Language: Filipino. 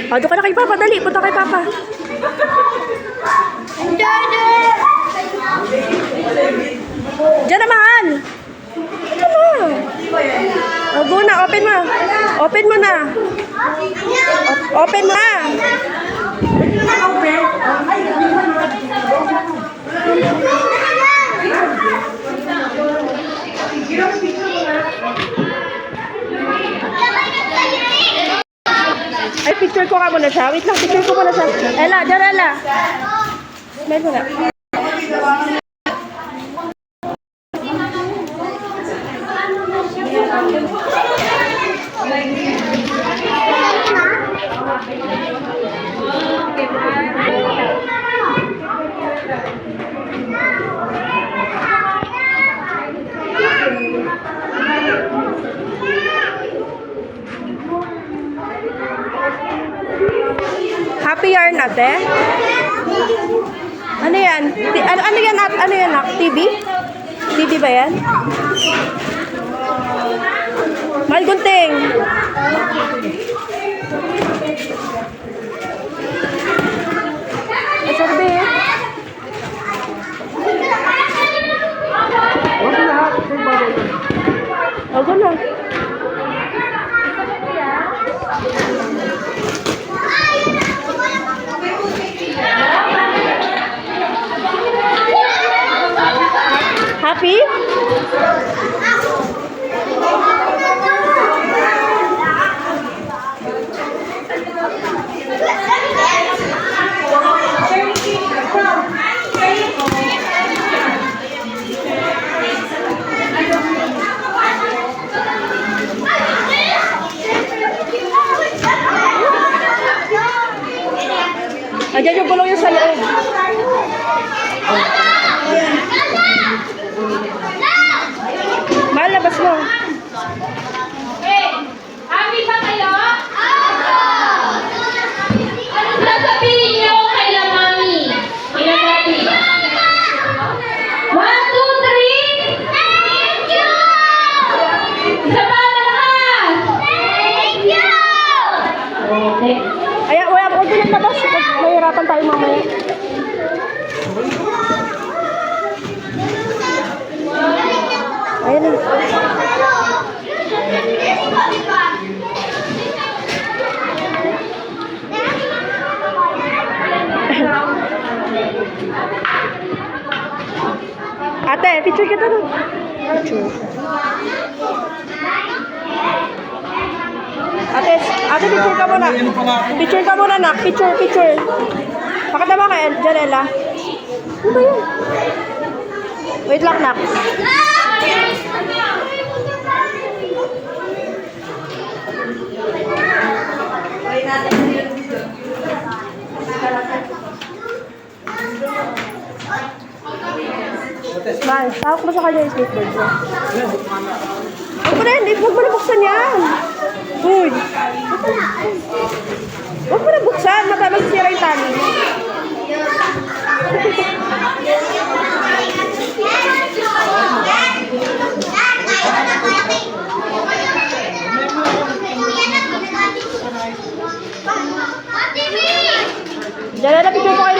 O, doon ka na kay Papa. Dali, punta kay Papa. Diyan naman. Ito mo. O, go na. Open mo. Open mo na. Open mo na. Ay, picture ko ka muna siya. Wait lang, picture ko muna siya. Ella, dyan Ella. Smile mo na. Happy yarn ate? Ano yan? Ano yan? Ano yan? TV? TV ba yan? Mahal gunting. Masabi. Ako na. Happy? Ayan yung gulong yung sa loob. Mahal, labas mo. Happy ba kayo? Anong sasabihin niyo kay la mami? Kay la papi? 1, 2, 3. Thank you! Isa pa lahat! Thank you! Okay. Ayan, wala ko din labas. Mahirapan tayo mamaya. Ayan na. Ate, picture kita doon. Picture. Ate, picture ka muna. Picture ka muna, nak. Picture. Pakita mo kay Janela. Ano ba yun? Wait lang, nak. Man, tawag mo sa kanya yung skateboard mo. Huwag mo na buksan yan. Uy. Huwag mo na buksan. Magsira yung tali. Diyan na picture ko kayo